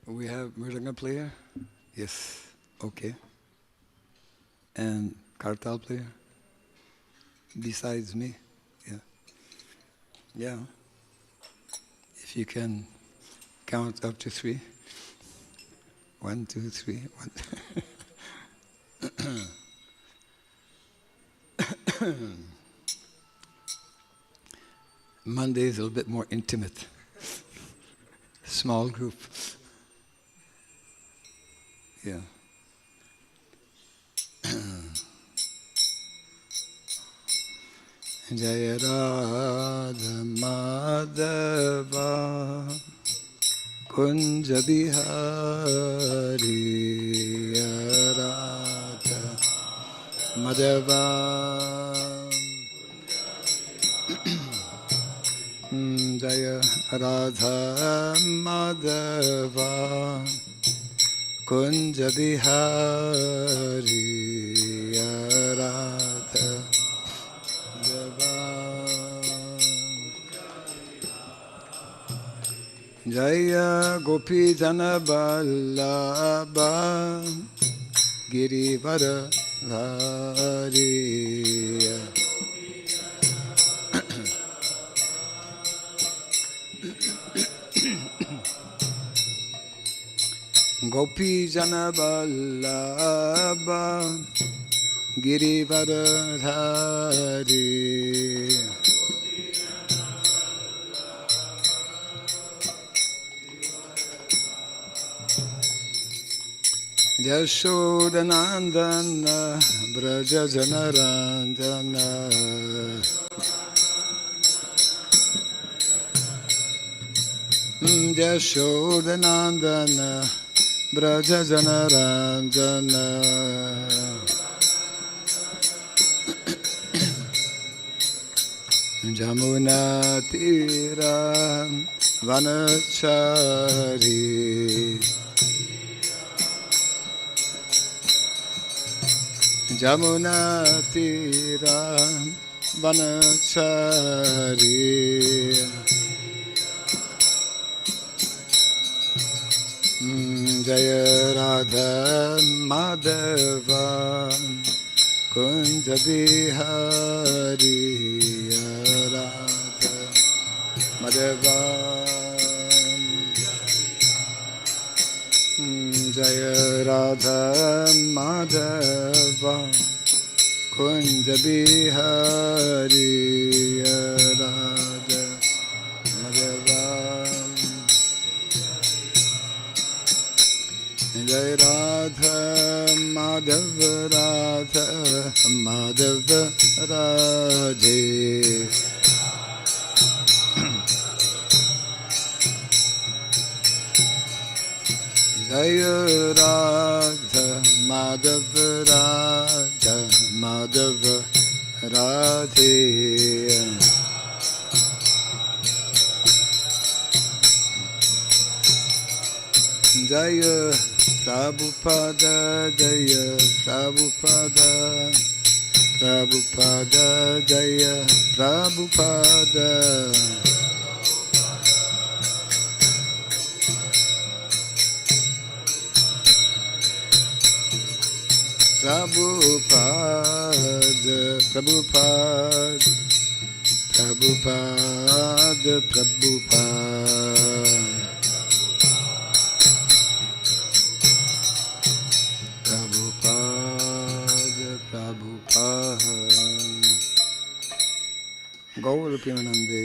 We have mridanga player? Yes. Okay. And kartal player? Besides me? Yeah. Yeah. If you can count up to 3. 1, 2, 3. 1. Monday is a little bit more intimate. Small group. Yeah. Jaya Radha Madhava Kunja Bihari Radha Madhava Jaya Radha Madhava Kunja Bihari Radha Jaya Gopi Jana Vallabha Girivara Dhari Gopi Jana Vallabha Girivara Dhari Yashodanandana Braja Janarandana Yashodanandana Braja Janarandana Jamuna Tira Vanachari Jamuna Tira Vanachari Jaya Radha Madhava Kunja Bihari Radha Madhava Jaya Radha Madhava Kunja Bihari Radha Madhava Jaya Radha Madhava Radha Madhava Radhe Jaya Radha Madhava Radha Madhava Radhe Jaya Prabhupada Jaya Prabhupada Prabhupada Jaya Prabhupada Prabhupada, Prabhupada, Prabhupada, Prabhupada, Prabhupada, Prabhupada, Gaur Premanande.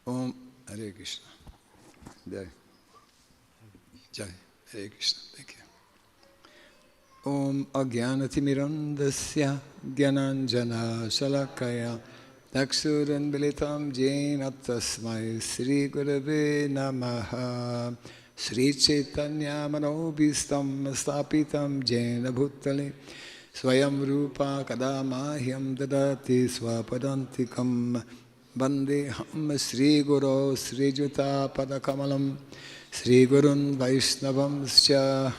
Om Hare Krishna. Jai. Jai. Hare Krishna. Thank you. Om Agyanatimirandasya Gyananjana Shalakaya Taksuran Bilitam Jena Tasmai Sri Gurave Namaha Sri Chaitanya Manobhistam Stapitam Jena Bhutale Swayam Rupa Kadamahyam Dadati Swapadantikam Vandeham Sri Guru Sri Juta Padakamalam Sri Gurun Vaishnavamscha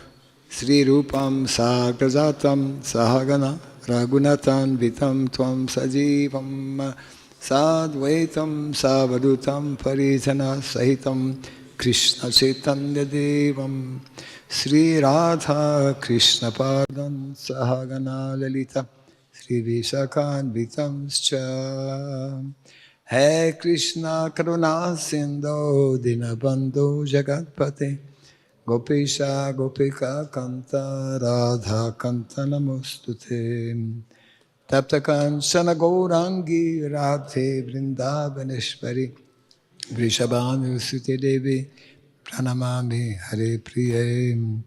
Sri Rupam Sagrajatam Sahagana Raghunatan Vitam Tvam Sajivam Sadvaitam Savadutam Parijana Sahitam Krishna Chaitanya Devam Sri Radha Krishna Padan Sahagana Lalita Sri Vishakhanvitamscha Hare Krishna Karuna Sindhu Dinabandhu Jagatpate Gopesha Gopika Kanta Radha Kanta Namostute Tapta Kanchana Gaurangi Radhe Vrindavaneshwari Vrishabhanu Sute Devi Pranamami Hare Priye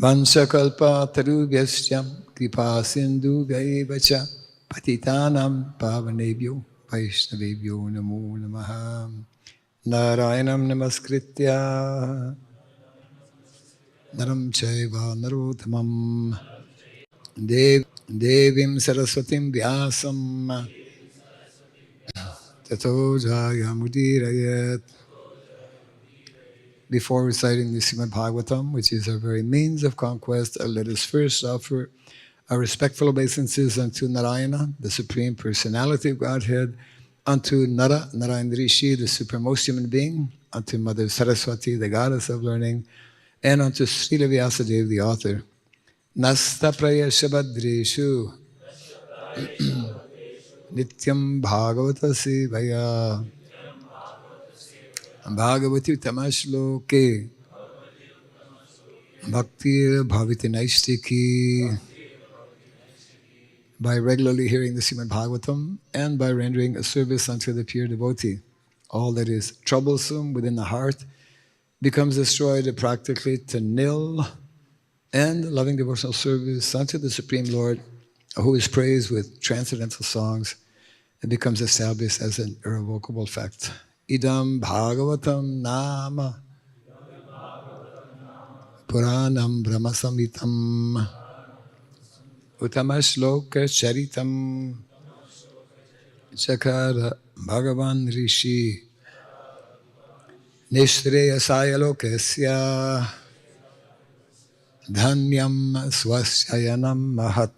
Vansakalpa Tarubhyasyam Kripa Sindhu Vaivacha Patitanam Pavanebhyo Vaishnavebhyo Namo Namaha Narayanam Namaskritya Naram Chaiva Narottamam Devim Saraswatim Vyasam Tato Jayamudirayat. Before reciting the Srimad Bhagavatam, which is our very means of conquest, let us first offer our respectful obeisances unto Narayana, the Supreme Personality of Godhead, unto Nara, Narayana Rishi, the supremmost human being, unto Mother Saraswati, the goddess of learning, and unto Srila Vyasadeva, the author. Nasta praya shabadreshu nityam bhagavata sevaya bhagavati tamashloke bhakti bhaviti naistiki. By regularly hearing the Srimad Bhagavatam and by rendering a service unto the pure devotee, all that is troublesome within the heart becomes destroyed practically to nil, and loving devotional service unto the Supreme Lord, who is praised with transcendental songs, it becomes established as an irrevocable fact. Idam Bhagavatam Nama Puranam Brahmasamitam Utamashloka Charitam Chakara Bhagavan Rishi Nishreyasaya Lokasya Dhanyam Swasyayanam Mahat.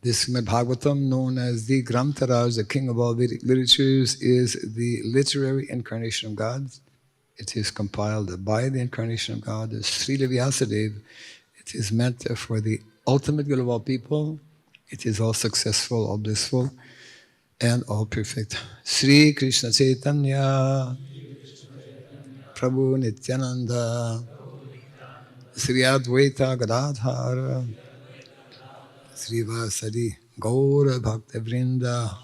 This Srimad Bhagavatam, known as the Grantaraj, the king of all Vedic literatures, is the literary incarnation of God. It is compiled by the incarnation of God, as Srila Vyasadeva. It is meant for the ultimate good of all people. It is all successful, all blissful, and all perfect. Sri Krishna Chaitanya Prabhu Nityananda Sri Advaita Gadadhara Sri Vasadi Gaura Bhakta Vrinda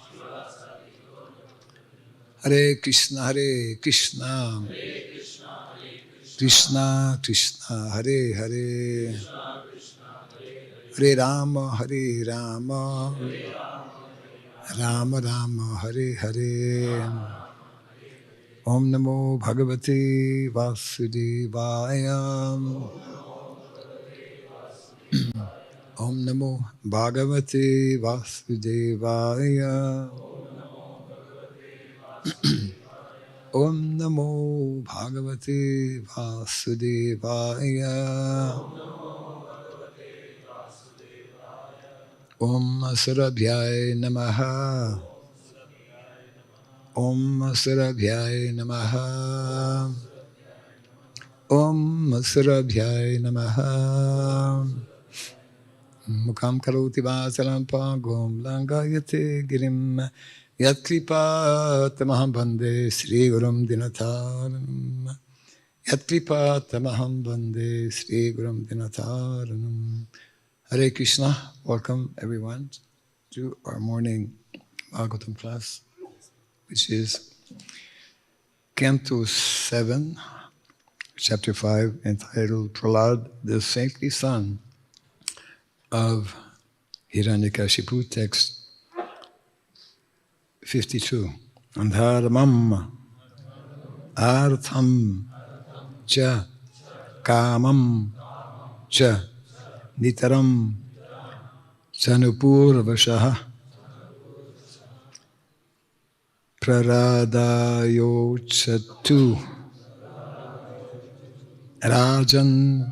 Hare Krishna Krishna Krishna Hare Hare Hare Rama Rama Rama Hare Hare. Om Namo Bhagavate Vasudevaya. Om Namo Bhagavate Vasudevaya. Om Namo Bhagavate Vasudevaya. Om Surabhyaya Namaha. Om Surabhyaya Namaha. Om Surabhyaya Namaha. Mukam karoti vasalam pagom langayate girim yatkripa tamaham bande Sri Gurum Dinataranam. Yatkripa tamaham bande Sri Gurum Dinataranam. Hare Krishna, welcome everyone to our morning Bhagavatam class, which is Canto 7, Chapter 5, entitled Prahlad, the saintly son of Hiranyakashipu, text 52. Dharmam artham cha kamam cha nitaram chanupurvashaha praradayochatu Rajan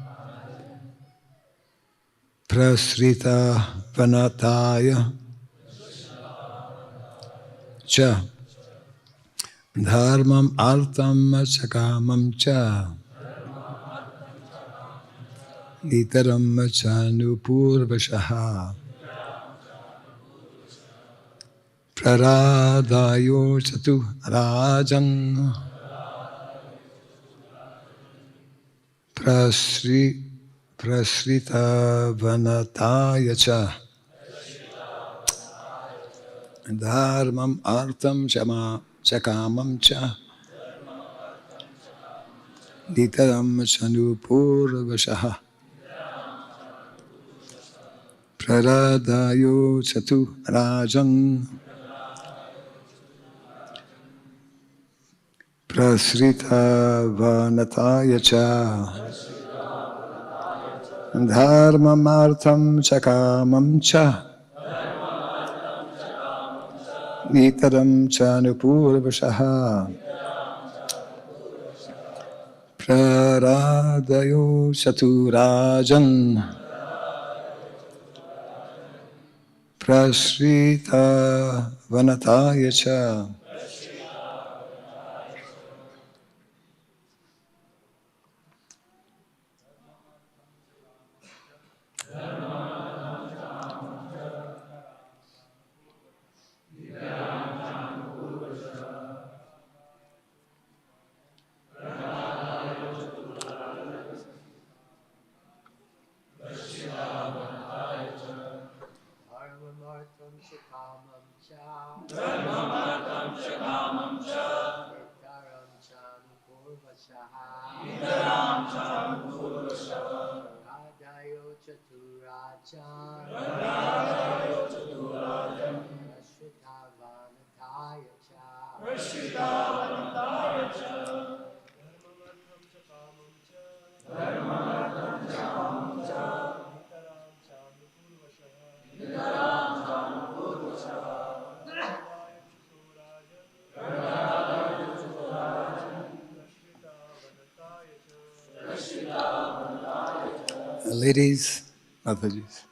Prasrita Vanataya Cha Dharmam Artam Chakamam Cha Nitaram Chanupurvashaha Praradayo Chatu Rajan Prasrita Vanataya Cha Dharmam Artam Chakamam Cha Nitaram Chanupurvashaha Praradayo Chatu Rajan Prasrita Vanataya Cha Dharmamartham Chakamam Cha Nitaram Chanupurvashaha Praradayo Saturajan Prasrita Vanataya Cha Ladies, Mataji's.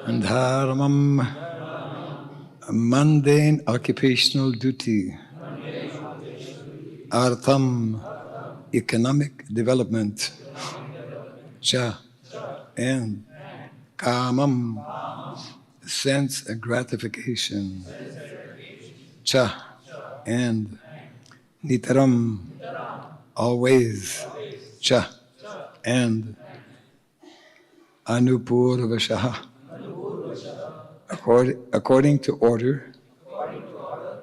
Dharmam, mundane occupational duty. Artham, economic development. Cha, and kamam, sense gratification. Cha, and nitaram, always. Cha, and anupurvashaha, according to order,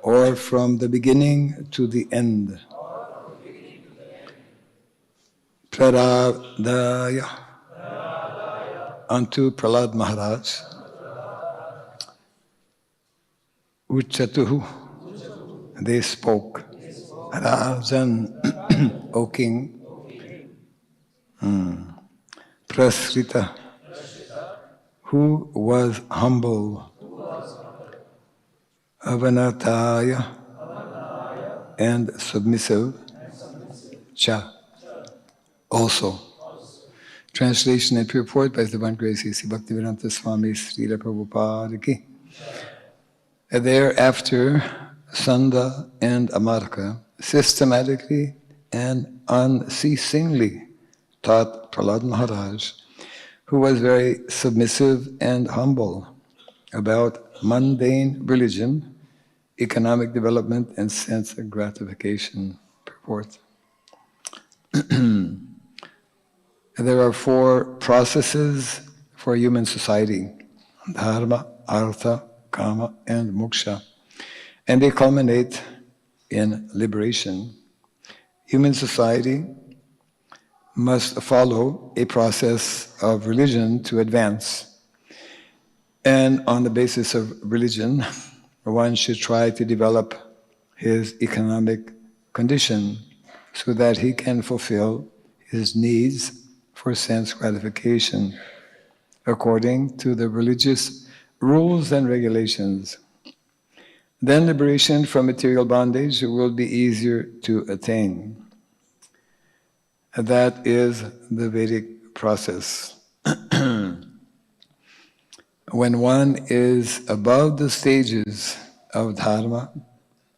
or from the beginning to the end. Praradaya, unto Prahlad Maharaj. Uchatuhu, they spoke. Rajan, O king. Prasrita, who was humble. Avanataya, and submissive. Cha, also. Translation and purport by His Divine Grace A.C. Bhaktivedanta Swami Srila Prabhupada Ki. Thereafter, Sanda and Amarka systematically and unceasingly taught Prahlad Maharaj, who was very submissive and humble, about mundane religion, economic development, and sense gratification. Purport. There are 4 processes for human society: dharma, artha, kama, and moksha. And they culminate in liberation. Human society must follow a process of religion to advance. And on the basis of religion, one should try to develop his economic condition so that he can fulfill his needs for sense gratification according to the religious rules and regulations. Then liberation from material bondage will be easier to attain. That is the Vedic process. When one is above the stages of dharma,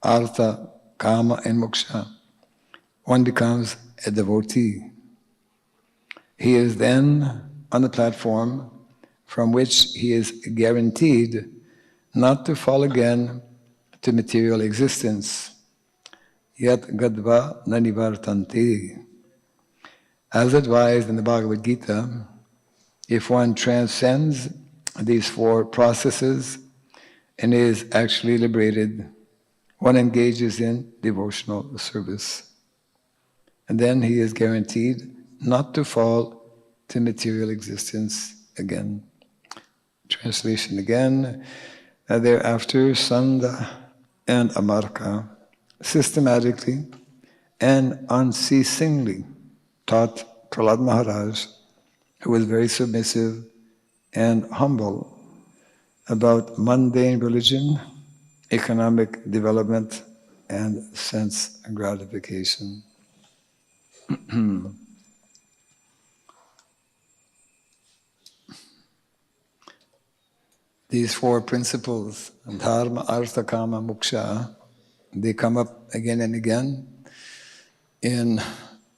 artha, kama, and moksha, one becomes a devotee. He is then on the platform from which he is guaranteed not to fall again to material existence. Yat gadva nanivartanti. As advised in the Bhagavad Gita, if one transcends these 4 processes and is actually liberated, one engages in devotional service. And then he is guaranteed not to fall to material existence again. Translation again. Thereafter, Sanda and Amarka systematically and unceasingly taught Prahlad Maharaj, who was very submissive and humble, about mundane religion, economic development, and sense gratification. These 4 principles, dharma, artha, kama, moksha, they come up again and again in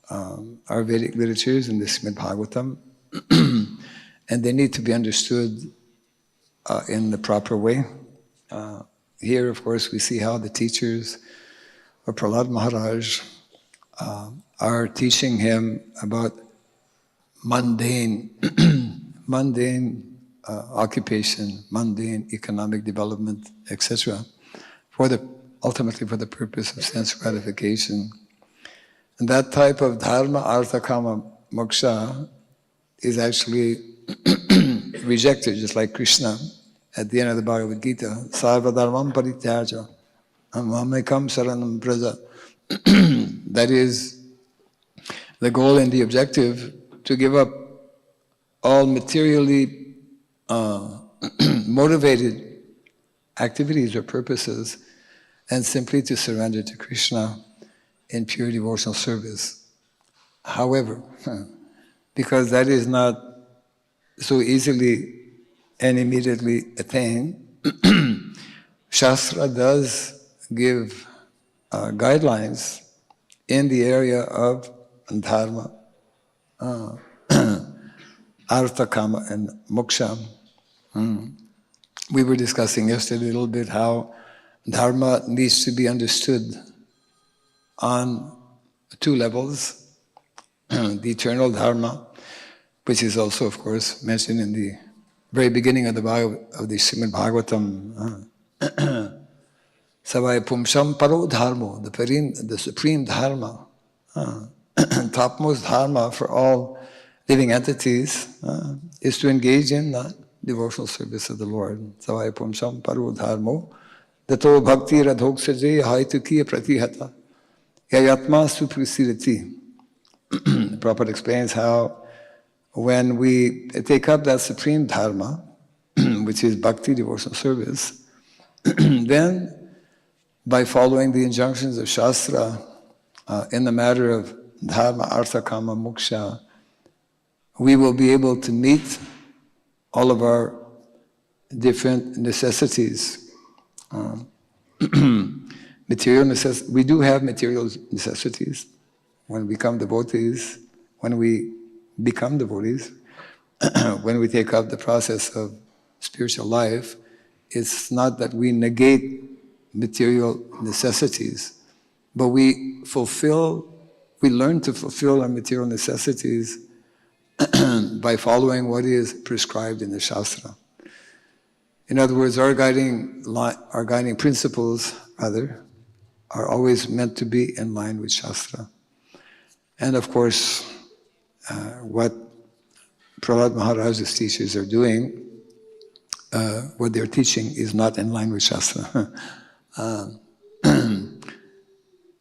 our Vedic literatures, in the Srimad Bhagavatam, and they need to be understood in the proper way. Here, of course, we see how the teachers of Prahlad Maharaj are teaching him about mundane, occupation, mundane economic development, etc., ultimately for the purpose of sense gratification. And that type of dharma, artha, kama, moksha is actually rejected, just like Krishna at the end of the Bhagavad Gita, sarva dharmam parityaja, mamekam saranam praja. That is the goal and the objective, to give up all materially motivated activities or purposes and simply to surrender to Krishna in pure devotional service. However, because that is not so easily and immediately attained, Shastra does give guidelines in the area of dharma, artha, kama, and moksha. We were discussing yesterday a little bit how dharma needs to be understood on 2 levels. The eternal dharma, which is also, of course, mentioned in the very beginning of the Srimad Bhagavatam. Savaya pumsam paro dharmo, the supreme dharma, topmost dharma for all living entities, is to engage in devotional service of the Lord. Savaya pumsam paro dharmo, dato bhakti radhoksaje haitukiya pratihata, yayatma suprasidati. Prabhupada explains how when we take up that supreme dharma, which is bhakti, devotional service, then by following the injunctions of Shastra in the matter of dharma, artha, kama, moksha, we will be able to meet all of our different necessities. we do have material necessities. When we become devotees, when we take up the process of spiritual life, it's not that we negate material necessities, but we learn to fulfill our material necessities by following what is prescribed in the Shastra. In other words, our guiding principles, are always meant to be in line with Shastra. And of course, what Prahlad Maharaj's teachers are doing, what they're teaching is not in line with Shastra.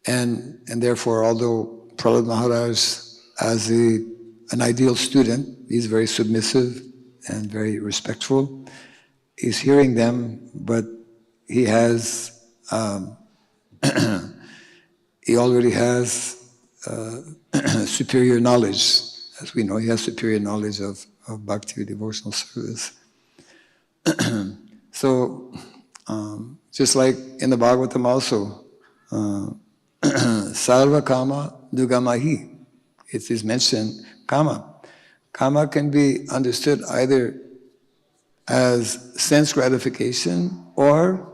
And therefore, although Prahlad Maharaj, as an ideal student, he's very submissive and very respectful. He's hearing them, but he has, he already has superior knowledge. As we know, he has superior knowledge of Bhakti, devotional service. So, just like in the Bhagavatam also, Sarva Kama Dugamahi, it is mentioned Kama. Kama can be understood either as sense gratification or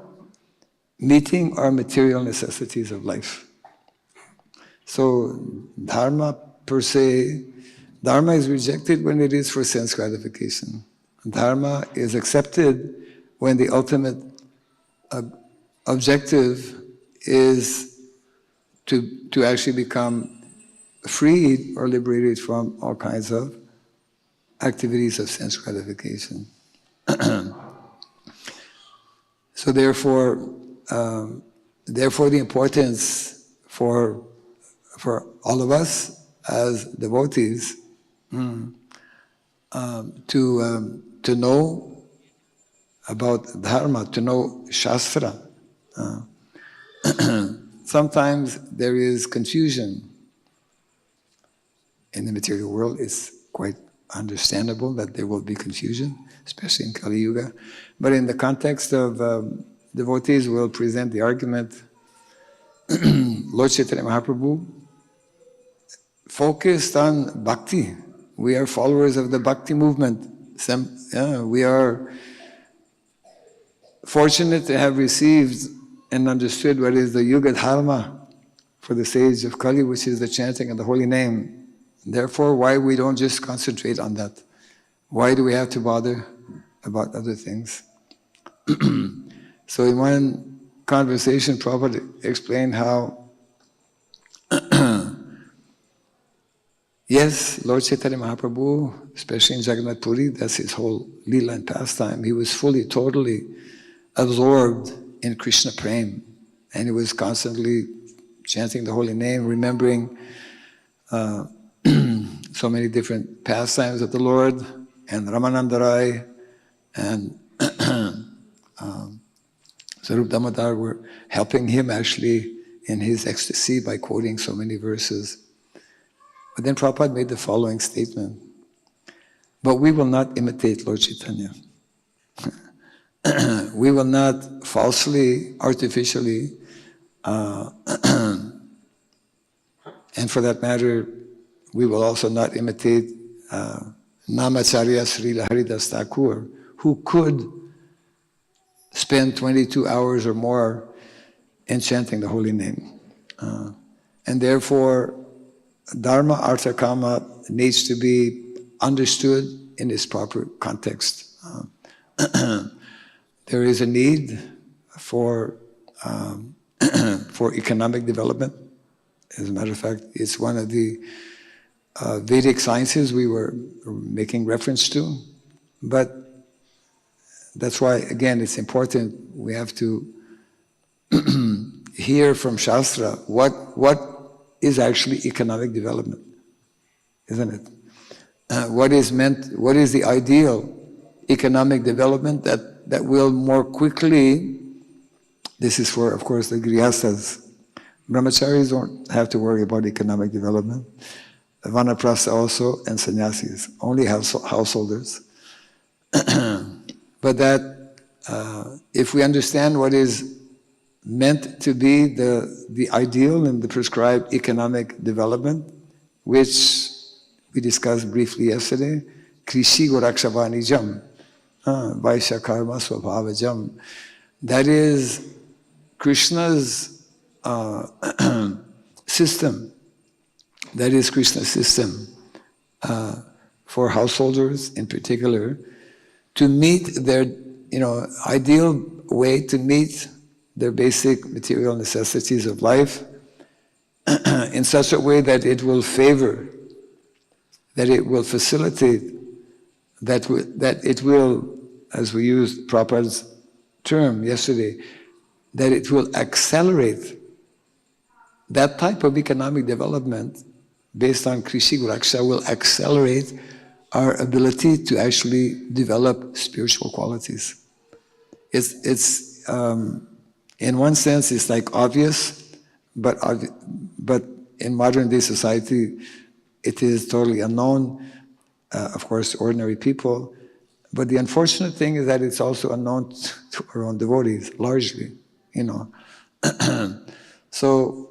meeting our material necessities of life. So dharma per se, dharma is rejected when it is for sense gratification. Dharma is accepted when the ultimate objective is to actually become freed or liberated from all kinds of activities of sense gratification. So therefore the importance for all of us as devotees to know about dharma, to know Shastra. Sometimes there is confusion in the material world. It's quite understandable that there will be confusion, especially in Kali Yuga. But in the context of devotees, will present the argument. Lord Chaitanya Mahaprabhu focused on Bhakti. We are followers of the Bhakti movement. We are fortunate to have received and understood what is the Yuga Dharma for the sage of Kali, which is the chanting of the holy name. Therefore, why we don't just concentrate on that? Why do we have to bother about other things? So in one conversation, Prabhupada explained how yes, Lord Chaitanya Mahaprabhu, especially in Jagannath Puri, that's his whole Leela and pastime, he was fully, totally absorbed in Krishna Prem, and he was constantly chanting the holy name, remembering so many different pastimes of the Lord, and Ramanandarai and Sarup Damodar were helping him actually in his ecstasy by quoting so many verses. But then Prabhupada made the following statement: but we will not imitate Lord Chaitanya. We will not falsely, artificially, and for that matter, we will also not imitate Namacharya Srila Haridas Thakur, who could spend 22 hours or more in chanting the holy name. And therefore, Dharma, Artha, Kama needs to be understood in its proper context. There is a need for economic development. As a matter of fact, it's one of the Vedic sciences we were making reference to. But that's why, again, it's important we have to hear from Shastra what is actually economic development, isn't it? What is the ideal economic development that will more quickly, this is for, of course, the Grihasthas. Brahmacharis don't have to worry about economic development. Vanaprastha also, and sannyasis, only householders. But that if we understand what is meant to be the ideal and the prescribed economic development, which we discussed briefly yesterday, Krishi Gorakshavanijam, Vaishya Karma Swabhavajam. That is Krishna's system. That is Krishna's system for householders in particular, to meet their ideal way to meet their basic material necessities of life in such a way that it will favor, that it will facilitate, that it will, as we used Prabhupada's term yesterday, that it will accelerate that type of economic development based on Krishi Guraksha will accelerate our ability to actually develop spiritual qualities. It's in one sense, it's like obvious, but in modern day society, it is totally unknown, of course, to ordinary people. But the unfortunate thing is that it's also unknown to our own devotees, largely, So,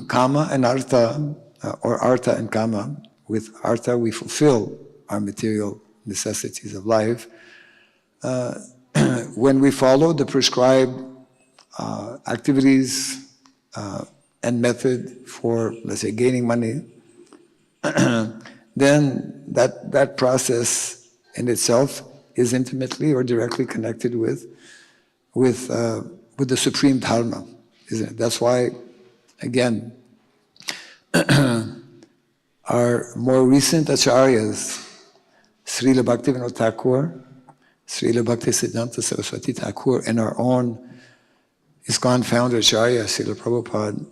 kama and artha, or artha and kama, with artha we fulfill our material necessities of life. When we follow the prescribed activities and method for, let's say, gaining money, then that process in itself is intimately or directly connected with the supreme dharma, isn't it? That's why, again, our more recent acharyas, Srila Bhaktivinoda Thakur, Srila Bhaktisiddhanta Saraswati Thakur, and our own ISKCON founder Acharya, Srila Prabhupada,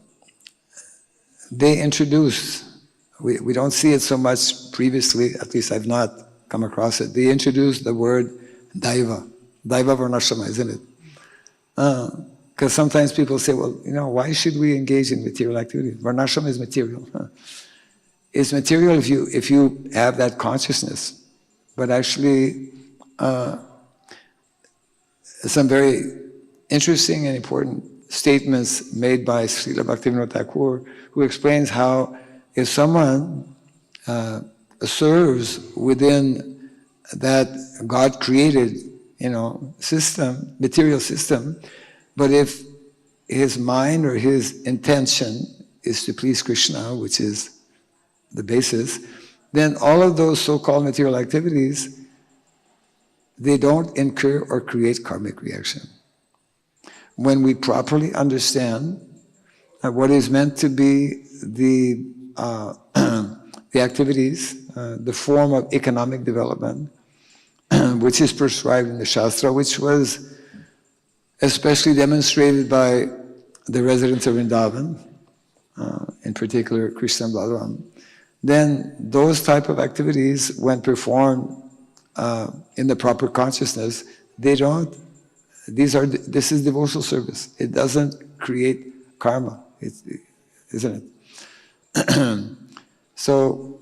they introduced, we don't see it so much previously, at least I've not come across it, they introduced the word Daiva Varnashrama, isn't it? Because sometimes people say, well, why should we engage in material activity? Varnashrama is material. It's material if you have that consciousness. But actually, some very interesting and important statements made by Srila Bhaktivinoda Thakur, who explains how if someone serves within that God-created, system, material system, but if his mind or his intention is to please Krishna, which is the basis, then all of those so-called material activities, they don't incur or create karmic reaction. When we properly understand what is meant to be the activities, the form of economic development, which is prescribed in the Shastra, which was especially demonstrated by the residents of Vrindavan, in particular Krishna and Balaram, then those type of activities, when performed in the proper consciousness, this is devotional service. It doesn't create karma, isn't it? So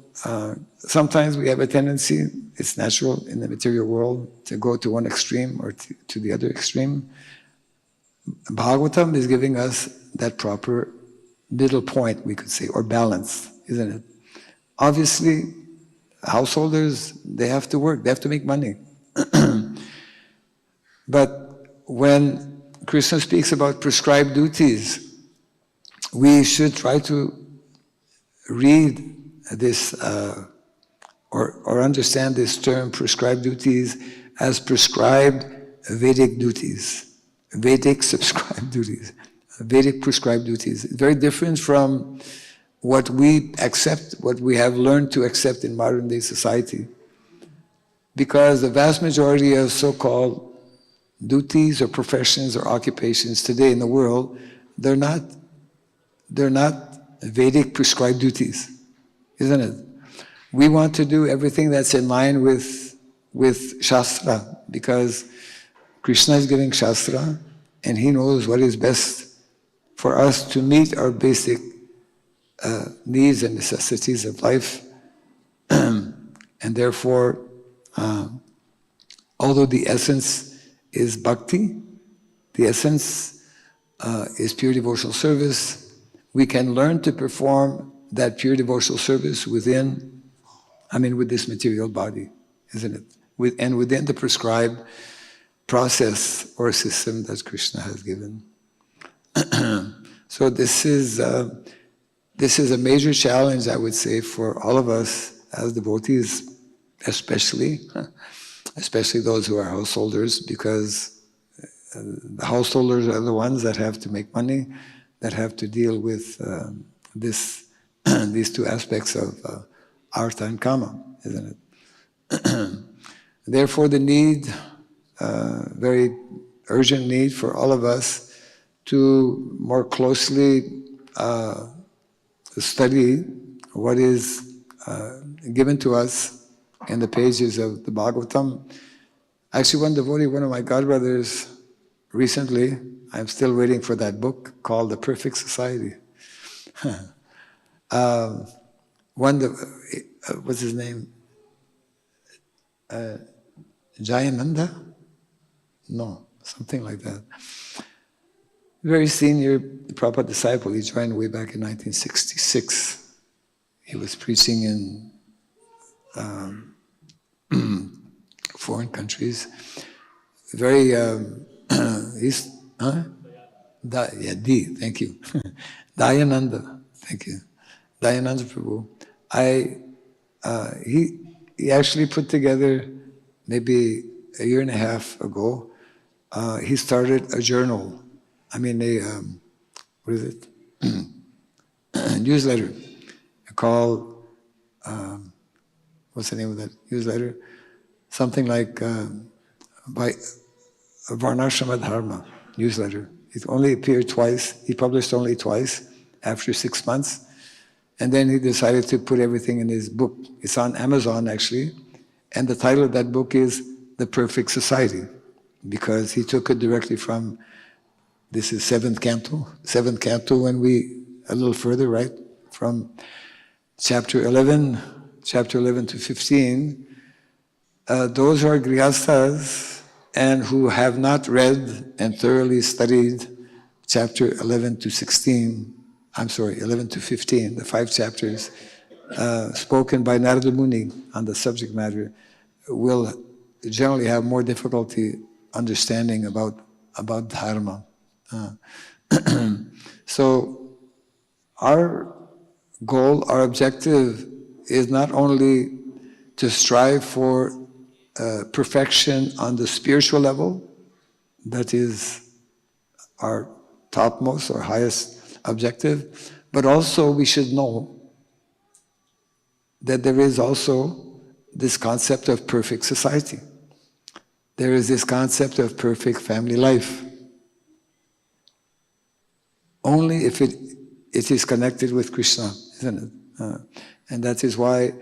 sometimes we have a tendency, it's natural in the material world, to go to one extreme or to the other extreme. Bhagavatam is giving us that proper middle point, we could say, or balance, isn't it? Obviously, householders, they have to work, they have to make money. But when Krishna speaks about prescribed duties, we should try to read this or understand this term, prescribed duties, as prescribed Vedic duties, Vedic subscribed duties, Vedic prescribed duties. It's very different from what we accept, what we have learned to accept in modern day society. Because the vast majority of so-called duties or professions or occupations today in the world, they're not Vedic prescribed duties, isn't it? We want to do everything that's in line with Shastra, because Krishna is giving Shastra and He knows what is best for us to meet our basic needs and necessities of life. And therefore, although the essence is bhakti, the essence is pure devotional service. We can learn to perform that pure devotional service with this material body, isn't it? And within the prescribed process or system that Krishna has given. So this is a major challenge, I would say, for all of us as devotees, especially those who are householders, because the householders are the ones that have to make money, that have to deal with these two aspects of artha and kama, isn't it? Therefore, the need, very urgent need for all of us to more closely study what is given to us in the pages of the Bhagavatam. Actually, one devotee, one of my godbrothers, recently, I'm still waiting for that book called The Perfect Society. What's his name? Jayananda? No, something like that. Very senior Prabhupada disciple. He joined way back in 1966. He was preaching in foreign countries. Very, thank you. Dayananda, thank you. Dayananda Prabhu. He actually put together, maybe a year and a half ago, he started a journal. What is it? Newsletter called, what's the name of that newsletter? Something like by Varnashrama Dharma newsletter. It only appeared twice. He published only twice after 6 months. And then he decided to put everything in his book. It's on Amazon, actually. And the title of that book is The Perfect Society, because he took it directly from, this is seventh canto when we, a little further, right? From chapter 11 to 15. Those are grihasthas and who have not read and thoroughly studied chapter 11 to 15, the 5 chapters spoken by Narada Muni on the subject matter, will generally have more difficulty understanding about dharma. So our goal, our objective is not only to strive for perfection on the spiritual level, that is our topmost or highest objective, but also we should know that there is also this concept of perfect society. There is this concept of perfect family life. Only if it is connected with Krishna, isn't it? And that is why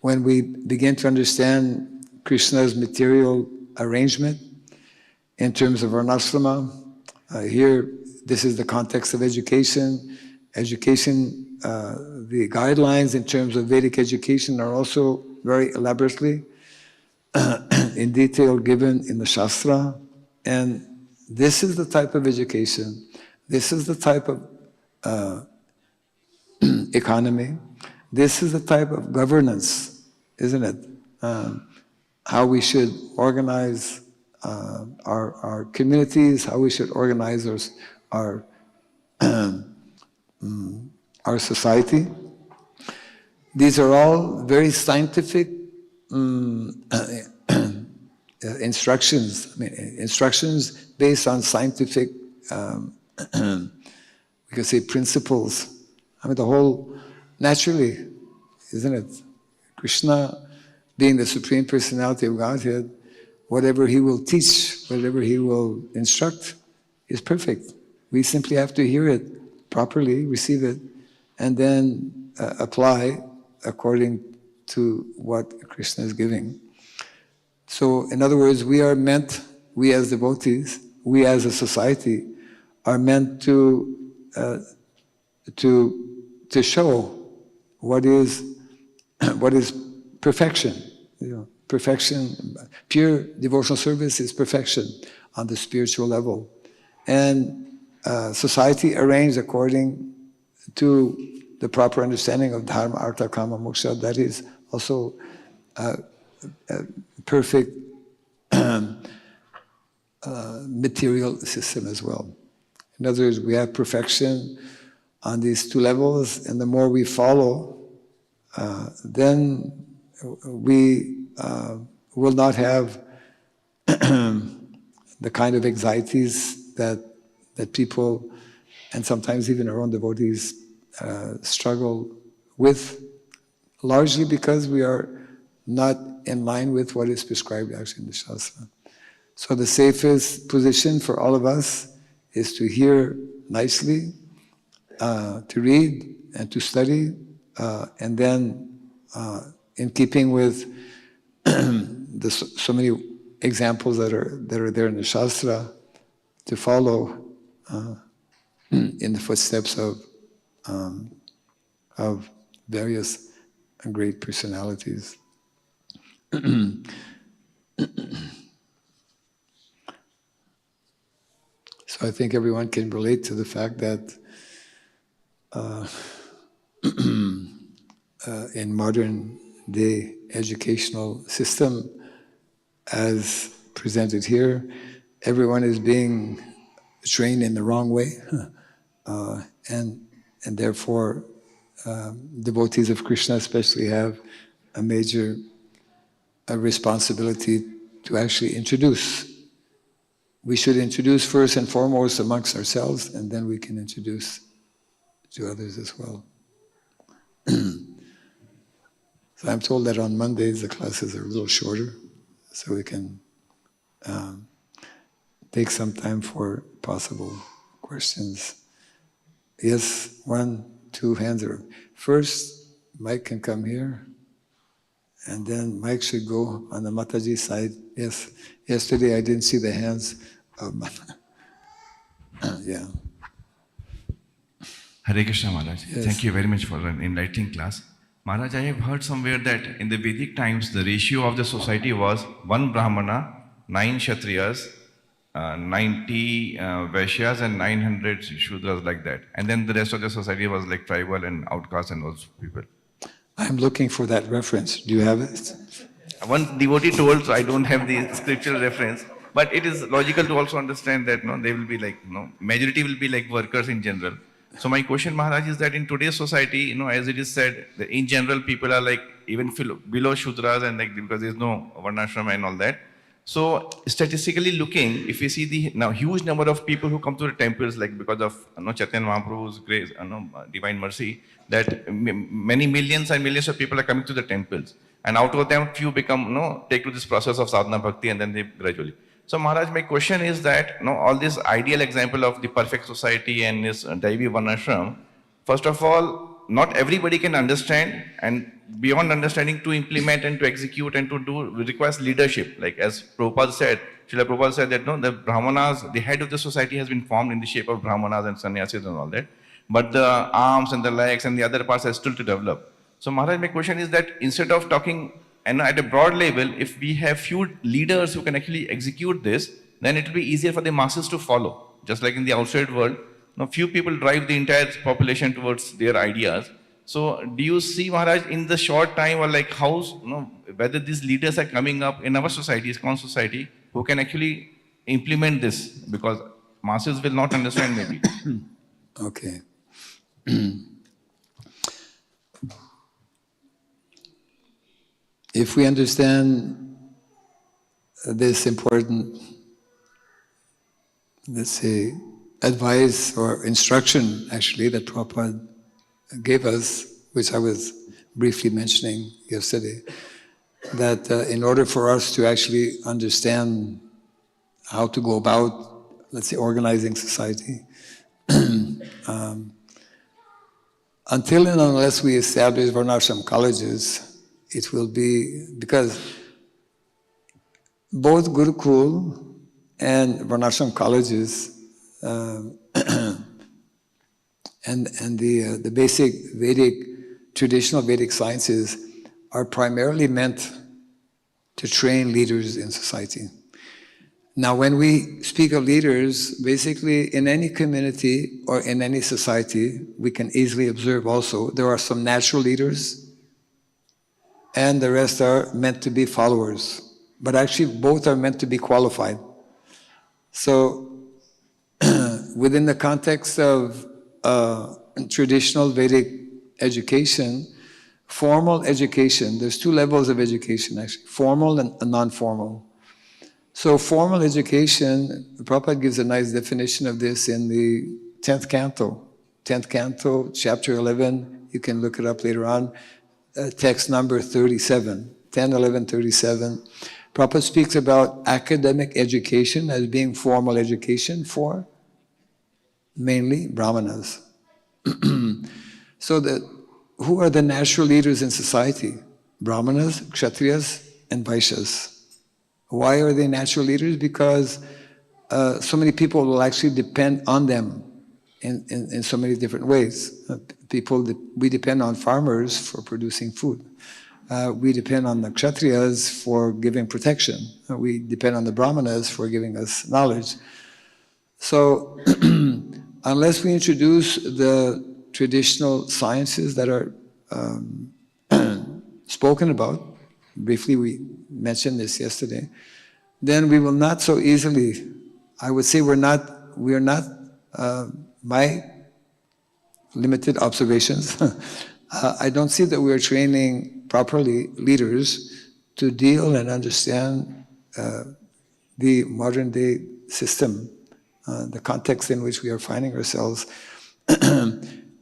when we begin to understand Krishna's material arrangement in terms of varnashrama, here this is the context of education. The guidelines in terms of Vedic education are also very elaborately in detail given in the Shastra. And this is the type of education, this is the type of economy, this is the type of governance, isn't it? How we should organize our communities, how we should organize our society. These are all very scientific instructions. Instructions based on scientific, we could say, principles. The whole, naturally, isn't it? Krishna, being the Supreme Personality of Godhead, whatever He will teach, whatever He will instruct, is perfect. We simply have to hear it properly, receive it, and then apply according to what Krishna is giving. So, in other words, we are meant, we as devotees, we as a society, are meant to show what is perfection. Perfection, pure devotional service is perfection on the spiritual level. And society arranged according to the proper understanding of dharma, artha, kama, moksha, that is also a perfect material system as well. In other words, we have perfection on these two levels, and the more we follow, then we will not have the kind of anxieties that people, and sometimes even our own devotees, struggle with, largely because we are not in line with what is prescribed actually in the Shastra. So the safest position for all of us is to hear nicely, to read and to study, and then in keeping with so many examples that are there in the Shastra, to follow in the footsteps of various great personalities. So I think everyone can relate to the fact that in modern day educational system, as presented here, everyone is being trained in the wrong way, and therefore devotees of Krishna especially have a major responsibility to actually introduce. We should introduce first and foremost amongst ourselves, and then we can introduce to others as well. So I'm told that on Mondays the classes are a little shorter, so we can take some time for possible questions. Yes, 1, 2 hands are up. First, Mike can come here, and then Mike should go on the Mataji side. Yes, yesterday I didn't see the hands of yeah. Hare Krishna Maharaj, Yes. Thank you very much for an enlightening class. Maharaj, I have heard somewhere that in the Vedic times, the ratio of the society was 1 Brahmana, 9 Kshatriyas, 90 Vaishyas and 900 Shudras, like that. And then the rest of the society was like tribal and outcasts and those people. I'm looking for that reference. Do you have it? One devotee told, so I don't have the scriptural reference, but it is logical to also understand that they will be like, majority will be like workers in general. So my question, Maharaj, is that in today's society, as it is said, in general people are like even below Shudras, and like because there is no Varnashrama and all that. So statistically looking, if we see the now huge number of people who come to the temples, like because of Chaitanya Mahaprabhu's grace, divine mercy, that many millions and millions of people are coming to the temples, and out of them few become take to this process of sadhana bhakti, and then they gradually. So Maharaj, my question is that all this ideal example of the perfect society and this Daivi Varnashram, first of all, not everybody can understand, and beyond understanding, to implement and to execute and to do requires leadership. Like as Prabhupada said, Srila Prabhupada said that the Brahmanas, the head of the society has been formed in the shape of Brahmanas and Sannyasis and all that, but the arms and the legs and the other parts are still to develop. So Maharaj, my question is that instead of talking at a broad level, if we have few leaders who can actually execute this, then it will be easier for the masses to follow. Just like in the outside world, few people drive the entire population towards their ideas. So do you see, Maharaj, in the short time, or like how, whether these leaders are coming up in our society, ISKCON society, who can actually implement this? Because masses will not understand maybe. Okay. If we understand this important, let's say, advice or instruction, actually, that Prabhupada gave us, which I was briefly mentioning yesterday, that in order for us to actually understand how to go about, let's say, organizing society, until and unless we establish Varnashram colleges, it will be, because both Gurukul and Varnashram colleges and the basic Vedic, traditional Vedic sciences are primarily meant to train leaders in society. Now, when we speak of leaders, basically in any community or in any society, we can easily observe also there are some natural leaders and the rest are meant to be followers. But actually, both are meant to be qualified. So, within the context of traditional Vedic education, formal education, there's two levels of education actually, formal and non-formal. So formal education, Prabhupada gives a nice definition of this in the 10th canto, chapter 11, you can look it up later on, text number 37, 10, 11, 37. Prabhupada speaks about academic education as being formal education for mainly brahmanas. So who are the natural leaders in society? Brahmanas, Kshatriyas, and Vaishyas. Why are they natural leaders? Because so many people will actually depend on them in so many different ways. We depend on farmers for producing food. We depend on the Kshatriyas for giving protection. We depend on the Brahmanas for giving us knowledge. So unless we introduce the traditional sciences that are spoken about, briefly we mentioned this yesterday, then we will not so easily, I would say we are not, my limited observations, I don't see that we are training properly leaders to deal and understand the modern day system, the context in which we are finding ourselves.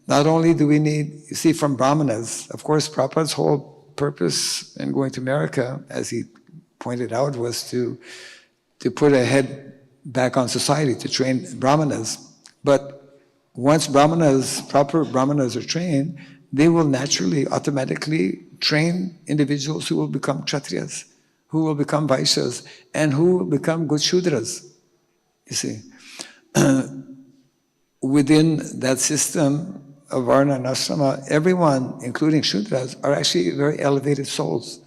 Not only do we need, you see, from brahmanas, of course, Prabhupada's whole purpose in going to America, as he pointed out, was to put a head back on society, to train brahmanas. But once proper brahmanas are trained, they will naturally, automatically train individuals who will become kshatriyas, who will become vaishyas, and who will become good shudras, you see. Within that system of varna and ashrama, everyone, including shudras, are actually very elevated souls.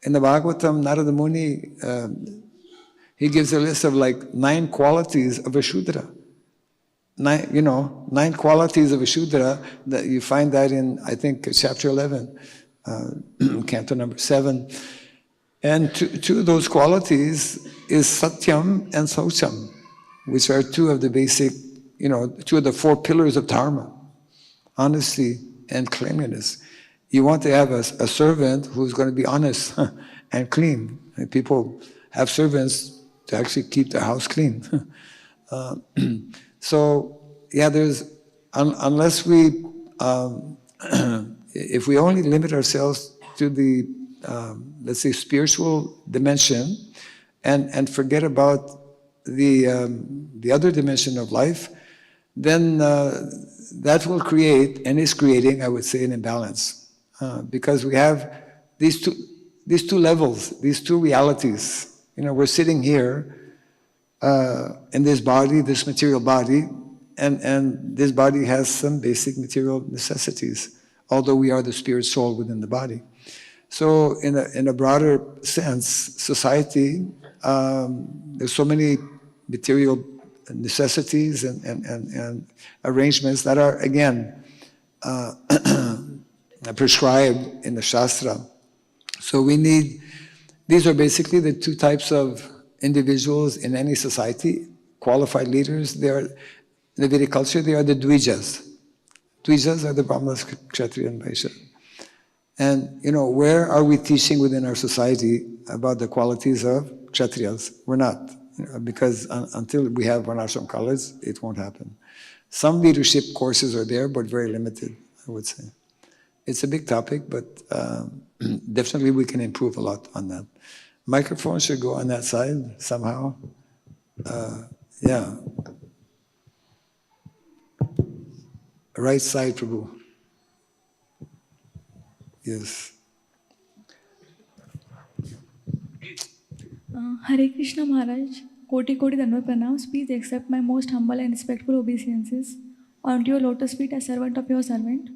In the Bhagavatam, Narada Muni, he gives a list of like 9 qualities of a shudra. 9 qualities of a shudra, that you find that in, I think, chapter 11, canto number 7. And two of those qualities is satyam and saucham, which are 2 of the basic, 2 of the 4 pillars of dharma, honesty and cleanliness. You want to have a servant who's going to be honest and clean. And people have servants to actually keep their house clean. So, yeah, unless we, if we only limit ourselves to the, let's say, spiritual dimension and forget about the other dimension of life, then that will create, and is creating, I would say, an imbalance. Because we have these two levels, these 2 realities. We're sitting here in this body, this material body, and this body has some basic material necessities, although we are the spirit soul within the body. So in a broader sense, society, there's so many material necessities and arrangements that are, again, prescribed in the Shastra. So these are basically the 2 types of individuals in any society, qualified leaders. In the Vedic culture, they are the Dvijas. Dvijas are the Brahmanas, Kshatriya, and Vaishya. And, where are we teaching within our society about the qualities of Kshatriyas? We're not, because until we have Varnashram college, it won't happen. Some leadership courses are there, but very limited, I would say. It's a big topic, but definitely we can improve a lot on that. Microphone should go on that side somehow. Yeah. Right side, Prabhu. Yes. Hare Krishna Maharaj, Koti Koti Dandavat Pranams, please accept my most humble and respectful obeisances onto your lotus feet as servant of your servant.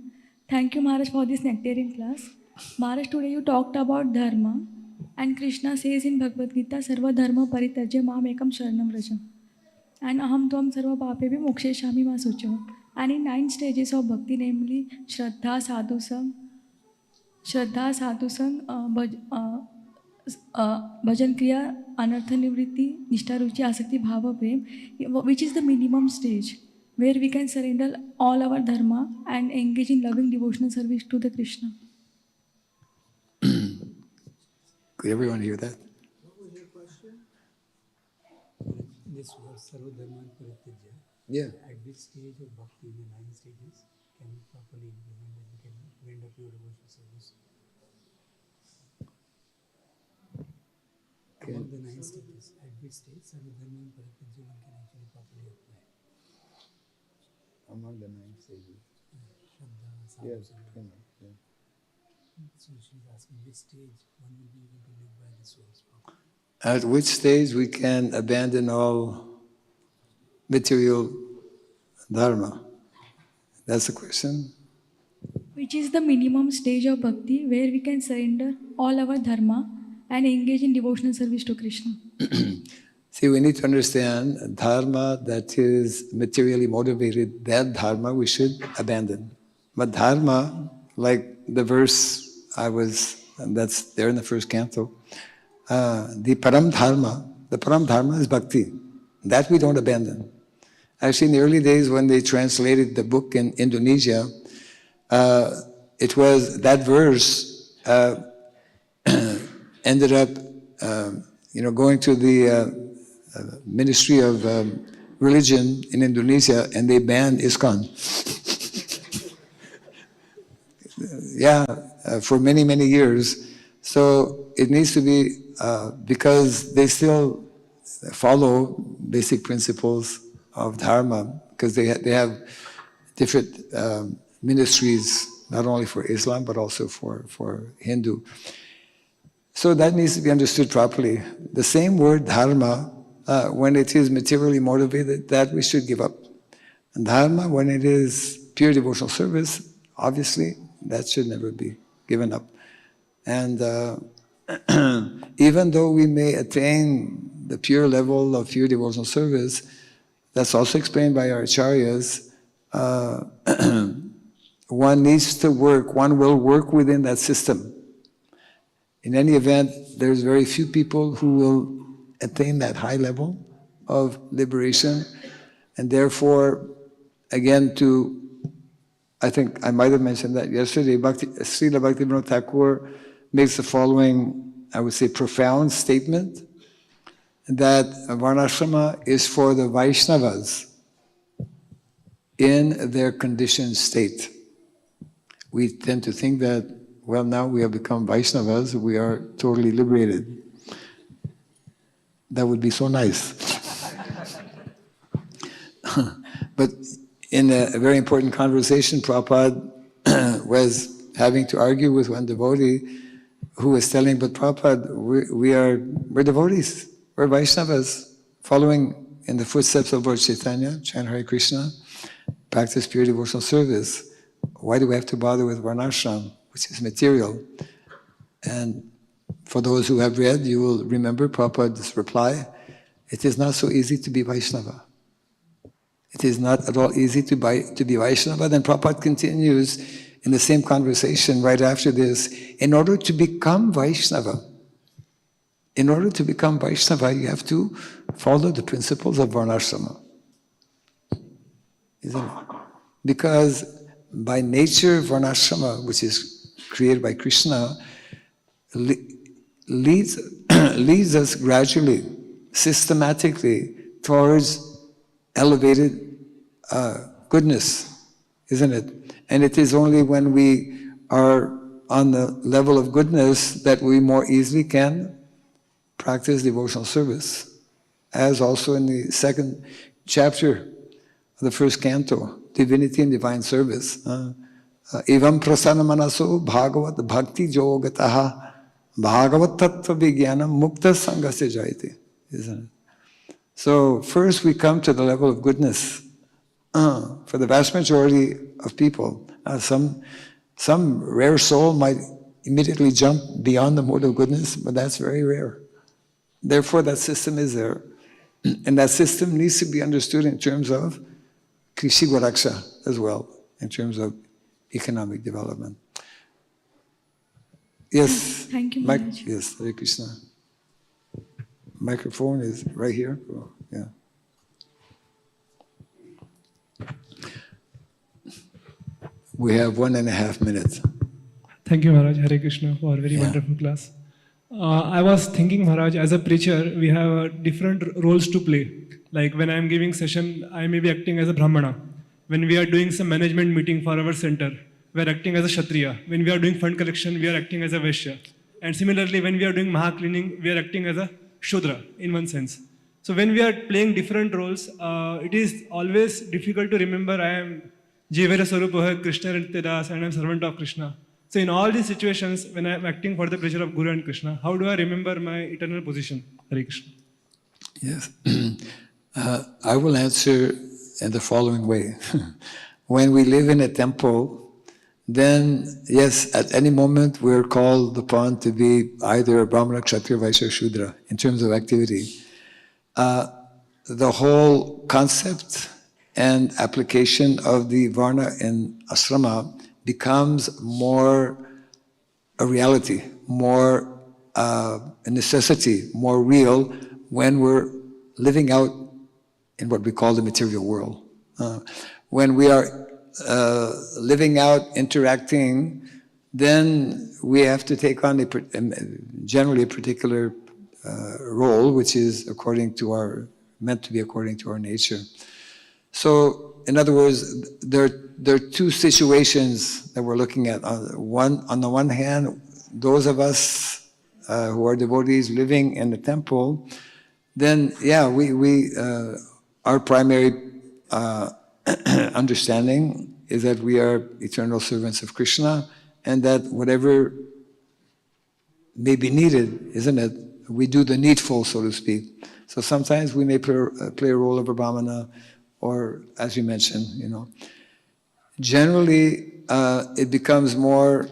Thank you Maharaj for this nectarian class. Maharaj, today you talked about dharma. And Krishna says in Bhagavad Gita, Sarva dharma parityajya mam ekam sharanam vraja. And aham tvam sarva papebhi moksheshami ma socho. And in 9 stages of bhakti, namely Shraddha, Sadhusam, Bhajan Kriya, Anartha Nivritti, Nishtha Ruchi, Asakti, Bhava, Prem, which is the minimum stage where we can surrender all our dharma and engage in loving devotional service to the Krishna. Could everyone hear that? What was your question? This verse, Sarva Dharma Parityajya. Yeah. At which stage of bhakti, in the 9 stages, can we properly implement and can render pure devotional service? Among the 9 stages, at which stage Sarva Dharma Parityajya one can actually properly apply? Among the 9 stages. Shraddha, Yes. Sadhu, So she's asking which stage one will be able to live by the source properly. At which stage we can abandon all material dharma? That's the question. Which is the minimum stage of bhakti where we can surrender all our dharma and engage in devotional service to Krishna. See, we need to understand dharma that is materially motivated, that dharma we should abandon. But dharma, like the verse that's there in the first canto, the param dharma is bhakti. That we don't abandon. Actually, in the early days when they translated the book in Indonesia, it was that verse ended up, going to the Ministry of Religion in Indonesia, and they banned ISKCON. For many, many years. So it needs to be, because they still follow basic principles of dharma, because they have different ministries, not only for Islam, but also for Hindu. So that needs to be understood properly. The same word dharma, when it is materially motivated, that we should give up. And dharma, when it is pure devotional service, obviously, that should never be given up. And even though we may attain the pure level of pure devotional service, that's also explained by our acharyas, one needs to work, one will work within that system. In any event, there's very few people who will attain that high level of liberation, and therefore, again, I think I might have mentioned that yesterday, Srila Bhaktivinoda Thakur makes the following, I would say, profound statement, that Varnashrama is for the Vaishnavas in their conditioned state. We tend to think that, well, now we have become Vaishnavas, we are totally liberated. That would be so nice. But in a very important conversation, Prabhupada was having to argue with one devotee who was telling, but Prabhupada, we're devotees, we're Vaishnavas, following in the footsteps of Lord Chaitanya, chant Hare Krishna, practice pure devotional service. Why do we have to bother with Varnashram, which is material? And for those who have read, you will remember Prabhupada's reply, it is not so easy to be Vaishnava. It is not at all easy to be Vaishnava. Then Prabhupada continues in the same conversation right after this, in order to become Vaishnava, you have to follow the principles of Varnashrama. Isn't it? Because by nature, Varnashrama, which is created by Krishna, leads us gradually, systematically, towards elevated goodness, isn't it? And it is only when we are on the level of goodness that we more easily can practice devotional service. As also in the second chapter of the first canto, Divinity and Divine Service. Evam prasana manaso bhagavat bhakti jogataha bhagavat tattva vijnanam mukta sangasya jayate. Isn't it? So first we come to the level of goodness. For the vast majority of people, some rare soul might immediately jump beyond the mode of goodness, but that's very rare. Therefore, that system is there. And that system needs to be understood in terms of Krishi Goraksha as well, in terms of economic development. Yes. Thank you, Maharaj. Yes, Hare Krishna. Microphone is right here. Oh, yeah. We have 1.5 minutes. Thank you, Maharaj. Hare Krishna for a very wonderful class. I was thinking, Maharaj, as a preacher, we have different roles to play. Like when I am giving session, I may be acting as a Brahmana. When we are doing some management meeting for our center, we are acting as a Kshatriya. When we are doing fund collection, we are acting as a Vaishya. And similarly, when we are doing Maha cleaning, we are acting as a Shudra in one sense. So when we are playing different roles, it is always difficult to remember I am Jivara Sarupa, Krishna Nityadas, and I am servant of Krishna. So in all these situations, when I am acting for the pleasure of Guru and Krishna, how do I remember my eternal position? Hare Krishna. Yes. I will answer in the following way. When we live in a temple, then yes, at any moment we're called upon to be either a Brahmana, Kshatriya, Vaishya, Shudra in terms of activity. The whole concept and application of the Varna in asrama becomes more a reality, more a necessity, more real when we're living out in what we call the material world. When we are living out, interacting, then we have to take on generally a particular role, which is meant to be according to our nature. So, in other words, there are two situations that we're looking at. On the one hand, those of us who are devotees living in the temple, then our primary understanding is that we are eternal servants of Krishna, and that whatever may be needed, isn't it? We do the needful, so to speak. So sometimes we may play a role of a Brahmana, or as you mentioned, Generally, it becomes more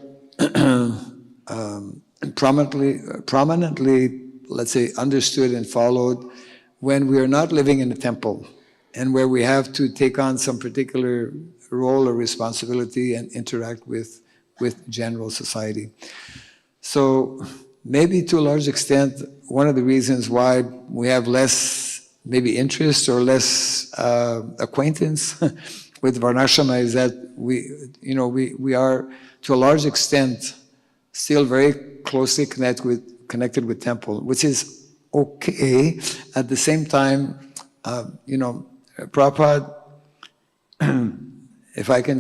prominently, let's say, understood and followed when we are not living in a temple and where we have to take on some particular role or responsibility and interact with general society. So maybe to a large extent, one of the reasons why we have less maybe interest or less acquaintance with Varnashrama is that we are to a large extent still very closely connected with temple, which is okay. At the same time, Prabhupada, if I can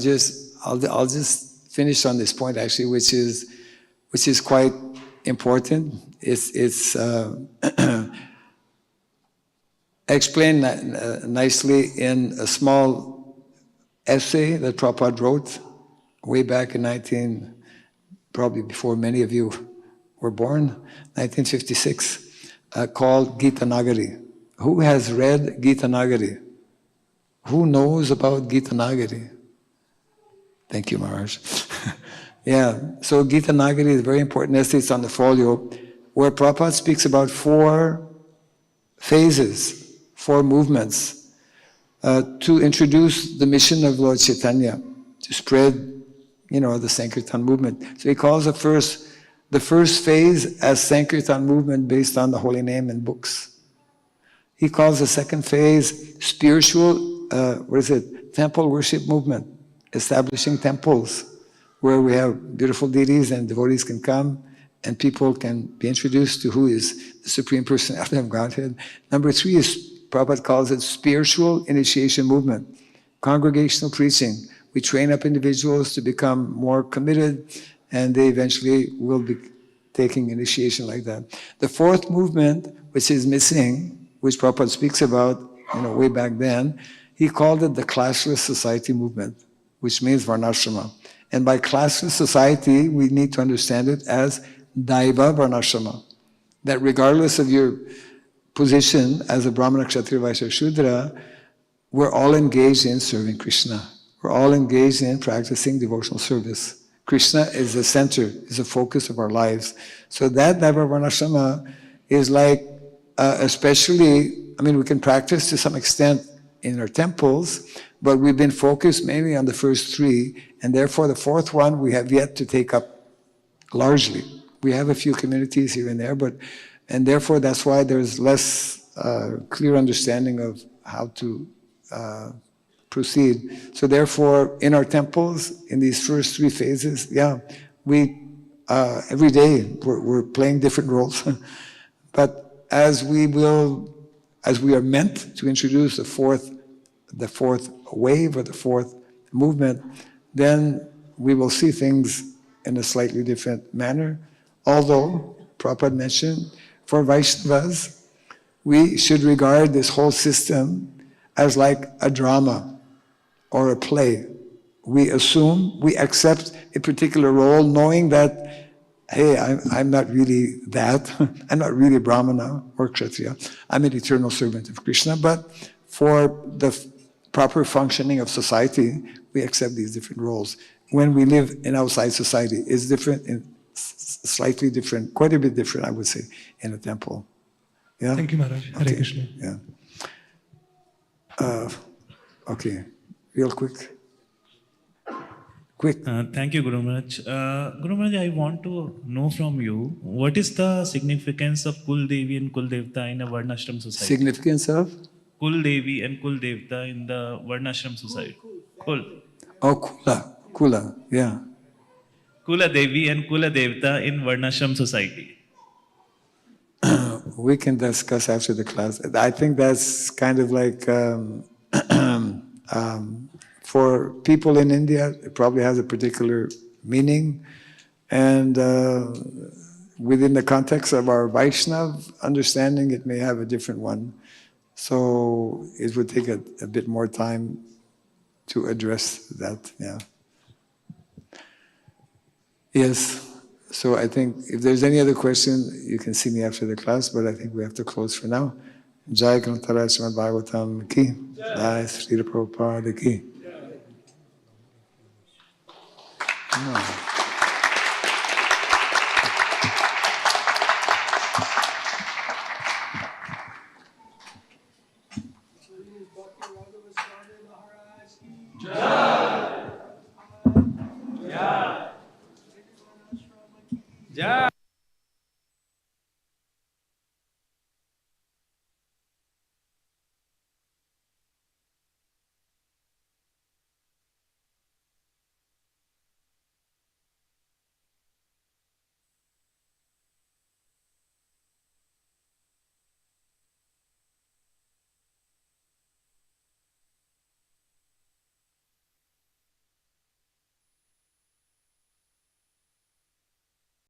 I'll just finish on this point actually, which is quite important. It's explained nicely in a small essay that Prabhupada wrote way back in probably before many of you were born, 1956, called Gita Nagari. Who has read Gita Nagari? Who knows about Gita Nagari? Thank you, Maharaj. Yeah, so Gita Nagari is a very important essay. It's on the folio, where Prabhupada speaks about 4 phases, 4 movements, to introduce the mission of Lord Chaitanya, to spread, the Sankirtan movement. So he calls the first phase as Sankirtan movement based on the holy name and books. He calls the second phase spiritual, temple worship movement, establishing temples where we have beautiful deities and devotees can come and people can be introduced to who is the Supreme Personality of Godhead. Number 3 is, Prabhupada calls it spiritual initiation movement, congregational preaching. We train up individuals to become more committed and they eventually will be taking initiation like that. The 4th movement, which is missing, which Prabhupada speaks about way back then, he called it the classless society movement, which means Varnashrama. And by classless society, we need to understand it as Daiva Varnashrama, that regardless of your position as a Brahmana, Kshatriya, Vaishya, Shudra, we're all engaged in serving Krishna. We're all engaged in practicing devotional service. Krishna is the center, is the focus of our lives. So that type of varnashrama is like, especially, I mean, we can practice to some extent in our temples, but we've been focused mainly on the first three, and therefore the fourth one we have yet to take up largely. We have a few communities here and there, and therefore that's why there's less clear understanding of how to proceed. So therefore, in our temples, in these first three phases, we every day we're playing different roles. But as we are meant to introduce the fourth wave or the fourth movement, then we will see things in a slightly different manner. Although, Prabhupada mentioned, for Vaishnavas, we should regard this whole system as like a drama or a play. We assume, we accept a particular role knowing that, hey, I'm not really that. I'm not really Brahmana or Kshatriya. I'm an eternal servant of Krishna. But for the proper functioning of society, we accept these different roles. When we live in outside society, it's different, slightly different, quite a bit different, I would say, in a temple. Yeah? Thank you, Maharaj. Hare Okay. Krishna. Yeah. Okay, real quick. Quick. Thank you, Guru Maharaj. Guru Maharaj, I want to know from you, what is the significance of Kul Devi and Kul Devta in a Varnashram society? Significance of? Kul Devi and Kul Devta in the Varnashram society. Kul. Oh, Kula, yeah. Kula Devi and Kula Devta in Varnashram society. We can discuss after the class. I think that's kind of like, for people in India, it probably has a particular meaning. And within the context of our Vaishnav understanding, it may have a different one. So it would take a bit more time to address that, yeah. Yes, so I think if there's any other question, you can see me after the class, but I think we have to close for now. Jai Contextualizing Srimad Bhagavatam ki, Jai Srila Prabhupada ki. No.